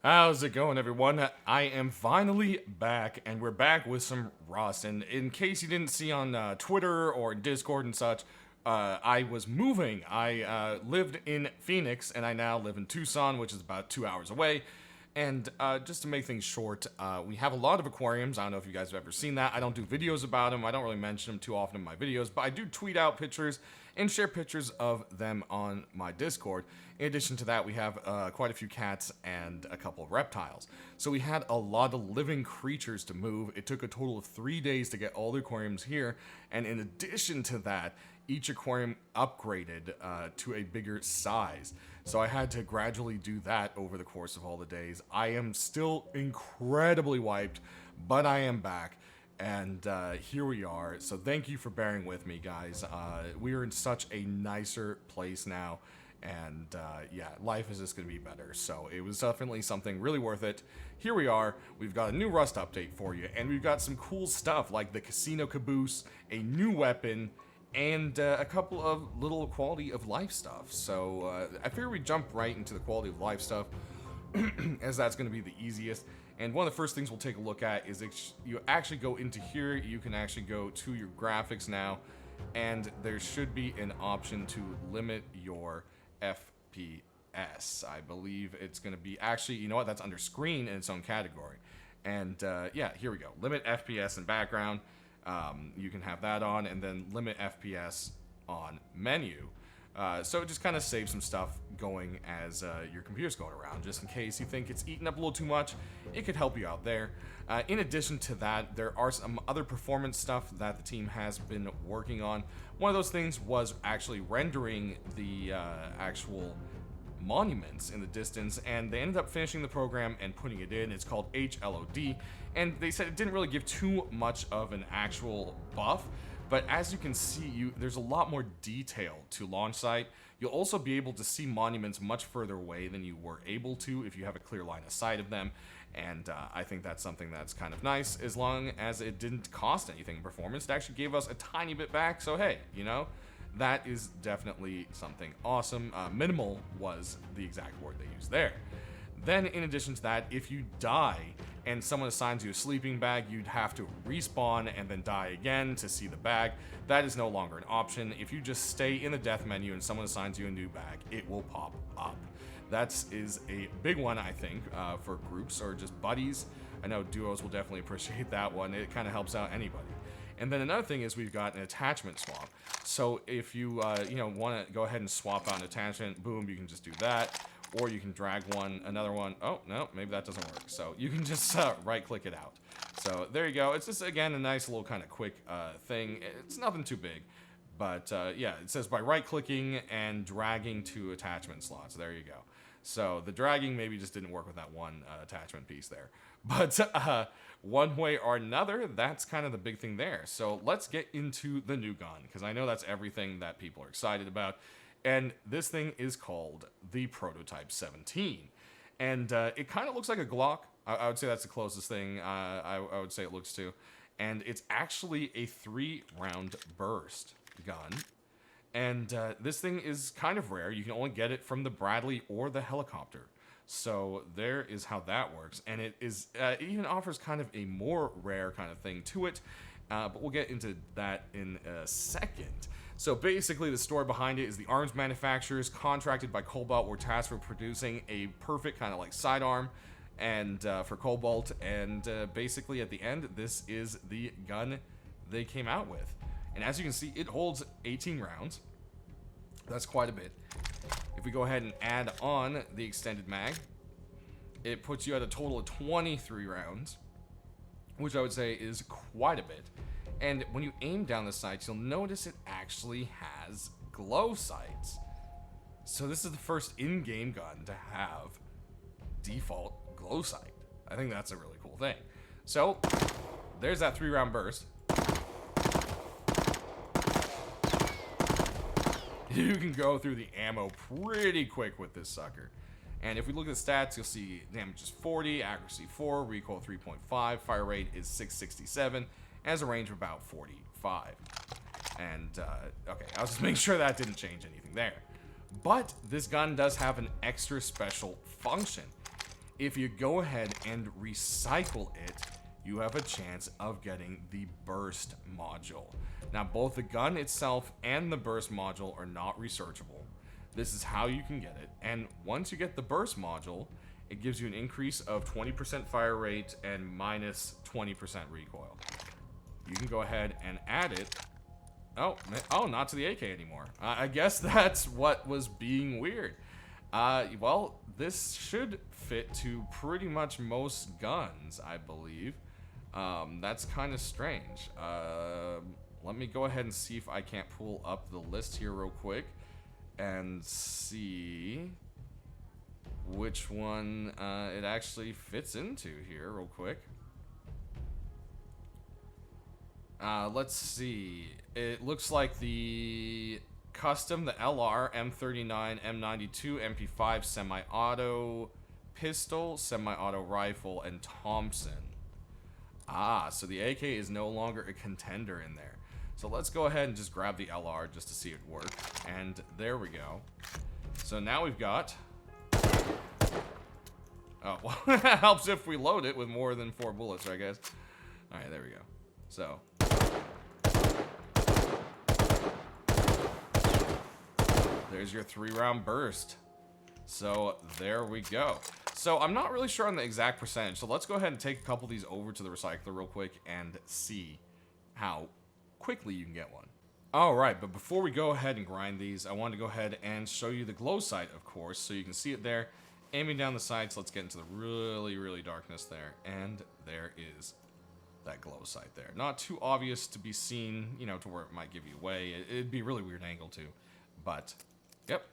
How's it going, everyone? I am finally back, and we're back with some Rust. And in case you didn't see on Twitter or Discord and such, I was moving. I lived in Phoenix, and I now live in Tucson, which is about 2 hours away. And just to make things short, we have a lot of aquariums. I don't know if you guys have ever seen that. I don't do videos about them. I don't really mention them too often in my videos, but I do tweet out pictures and share pictures of them on my Discord. In addition to that, we have quite a few cats and a couple of reptiles. So we had a lot of living creatures to move. It took a total of 3 days to get all the aquariums here. And in addition to that, each aquarium upgraded to a bigger size. So I had to gradually do that over the course of all the days. I am still incredibly wiped, but I am back. And here we are. So thank you for bearing with me, guys. We are in such a nicer place now. And yeah, life is just going to be better. So it was definitely something really worth it. Here we are. We've got a new Rust update for you. And we've got some cool stuff like the Casino Caboose, a new weapon, and a couple of little quality of life stuff. So I figure we jump right into the quality of life stuff, as that's going to be the easiest. And one of the first things we'll take a look at is you actually go into here. You can actually go to your graphics now, and there should be an option to limit your FPS. I believe it's going to be actually, you know what, that's under screen in its own category. And yeah, here we go. Limit FPS and background. You can have that on, and then limit FPS on menu. So it just kind of saves some stuff going as your computer's going around, just in case you think it's eating up a little too much. It could help you out there. In addition to that, there are some other performance stuff that the team has been working on. One of those things was actually rendering the actual monuments in the distance, and they ended up finishing the program and putting it in. It's called HLOD, and they said it didn't really give too much of an actual buff, but as you can see, there's a lot more detail to launch site. You'll also be able to see monuments much further away than you were able to if you have a clear line of sight of them, and I think that's something that's kind of nice, as long as it didn't cost anything in performance. It actually gave us a tiny bit back, so hey, you know, that is definitely something awesome. Minimal was the exact word they used there. Then, in addition to that, if you die and someone assigns you a sleeping bag, you'd have to respawn and then die again to see the bag. That is no longer an option. If you just stay in the death menu and someone assigns you a new bag, it will pop up. That is a big one, I think, for groups or just buddies. I know duos will definitely appreciate that one. It kind of helps out anybody. And then another thing is we've got an attachment swap. So if you you know, want to go ahead and swap out an attachment, boom, you can just do that. Or you can drag another one. Oh, no, maybe that doesn't work. So you can just right-click it out. So there you go. It's just, again, a nice little kind of quick thing. It's nothing too big. But yeah, it says by right-clicking and dragging to attachment slots. There you go. So the dragging maybe just didn't work with that one attachment piece there. But one way or another, that's kind of the big thing there. So let's get into the new gun, because I know that's everything that people are excited about. And this thing is called the Prototype 17. And it kind of looks like a Glock. I would say that's the closest thing I would say it looks to. And it's actually a 3-round burst gun. And this thing is kind of rare. You can only get it from the Bradley or the helicopter. So there is how that works. And it is it even offers kind of a more rare kind of thing to it. But we'll get into that in a second. So basically, the story behind it is the arms manufacturers contracted by Cobalt were tasked with producing a perfect kind of like sidearm and for Cobalt. And basically, at the end, this is the gun they came out with. And as you can see, it holds 18 rounds. That's quite a bit. If we go ahead and add on the extended mag, it puts you at a total of 23 rounds, which I would say is quite a bit. And when you aim down the sights, you'll notice it actually has glow sights. So this is the first in-game gun to have default glow sight. I think that's a really cool thing. So there's that 3-round burst. You can go through the ammo pretty quick with this sucker. And if we look at the stats, you'll see damage is 40, accuracy 4, recoil 3.5, fire rate is 667, has a range of about 45. And, okay, I was just making sure that didn't change anything there. But this gun does have an extra special function. If you go ahead and recycle it, you have a chance of getting the burst module. Now, both the gun itself and the burst module are not researchable. This is how you can get it. And once you get the burst module, it gives you an increase of 20% fire rate and minus 20% recoil. You can go ahead and add it. Oh, not to the AK anymore. I guess that's what was being weird. Well, this should fit to pretty much most guns, I believe. That's kind of strange. Let me go ahead and see if I can't pull up the list here real quick and see which one it actually fits into here real quick. Let's see. It looks like the custom, the LR, M39, M92, MP5, semi-auto pistol, semi-auto rifle, and Thompson. So the AK is no longer a contender in there. So let's go ahead and just grab the LR just to see it work. And there we go. So now we've got... Oh, well, it helps if we load it with more than 4 bullets, I guess. Alright, there we go. So... there's your 3-round burst. So there we go. So I'm not really sure on the exact percentage. So let's go ahead and take a couple of these over to the recycler real quick and see how quickly you can get one. Alright, but before we go ahead and grind these, I want to go ahead and show you the glow sight, of course, so you can see it there. Aiming down the sights, let's get into the really, really darkness there. And there is that glow sight there. Not too obvious to be seen, you know, to where it might give you away. It'd be a really weird angle too. But... yep.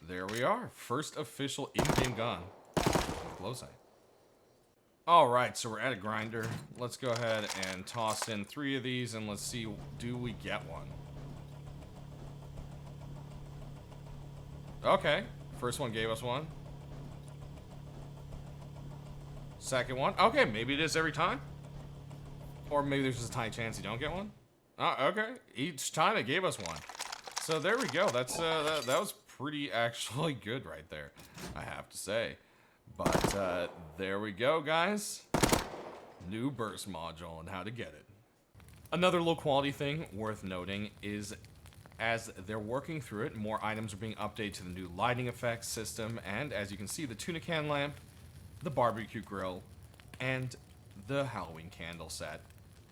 There we are. First official in-game gun. Glow sight. Alright, so we're at a grinder. Let's go ahead and toss in 3 of these and let's see, do we get one? Okay. First one gave us one. Second one. Okay, maybe it is every time. Or maybe there's just a tiny chance you don't get one. Okay. Each time it gave us one. So there we go. That's that was pretty actually good right there, I have to say. But there we go, guys. New burst module and how to get it. Another low quality thing worth noting is as they're working through it, more items are being updated to the new lighting effects system, and as you can see, the tuna can lamp, the barbecue grill, and the Halloween candle set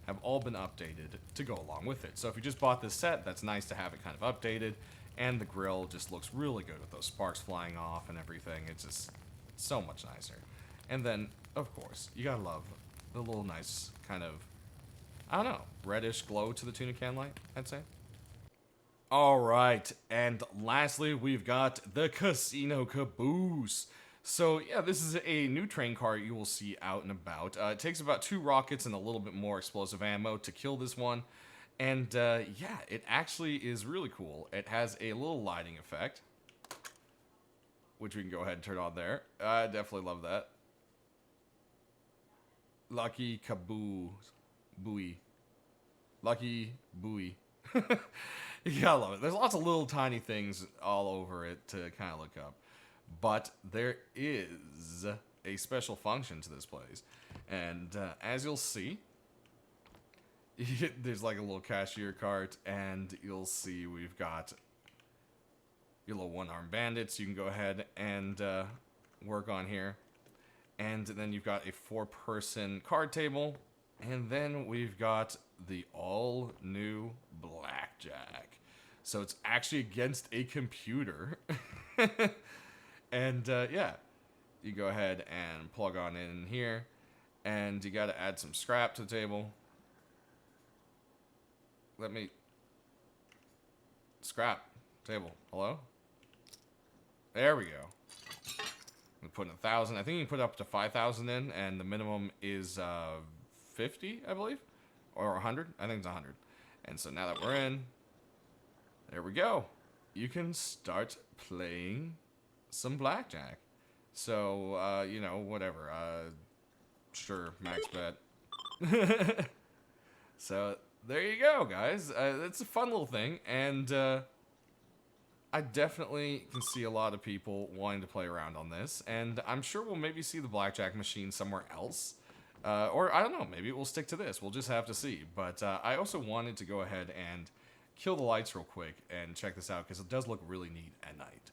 have all been updated to go along with it. So if you just bought this set, that's nice to have it kind of updated, and the grill just looks really good with those sparks flying off and everything. It's just so much nicer. And then, of course, you gotta love the little nice kind of, I don't know, reddish glow to the tuna can light, I'd say. Alright, and lastly, we've got the Casino Caboose. So yeah, this is a new train car you will see out and about. It takes about 2 rockets and a little bit more explosive ammo to kill this one. And yeah, it actually is really cool. It has a little lighting effect, which we can go ahead and turn on there. I definitely love that. Lucky Caboose. Buoy. Lucky Buoy. You gotta love it. There's lots of little tiny things all over it to kind of look up. But there is a special function to this place. And as you'll see, there's like a little cashier cart, and you'll see we've got your little one-armed bandits you can go ahead and work on here. And then you've got a 4-person card table. And then we've got the all-new Blackjack. So it's actually against a computer. And yeah, you go ahead and plug on in here. And you got to add some scrap to the table. Let me... scrap. Table. Hello? There we go. We put in 1,000. I think you can put up to 5,000 in, and the minimum is 50, I believe, or 100. I think it's 100. And so now that we're in, there we go. You can start playing some blackjack. So you know, whatever. Sure, max bet. So there you go, guys. It's a fun little thing, and I definitely can see a lot of people wanting to play around on this, and I'm sure we'll maybe see the blackjack machine somewhere else. Or, I don't know, maybe we'll stick to this. We'll just have to see. But I also wanted to go ahead and kill the lights real quick and check this out, because it does look really neat at night.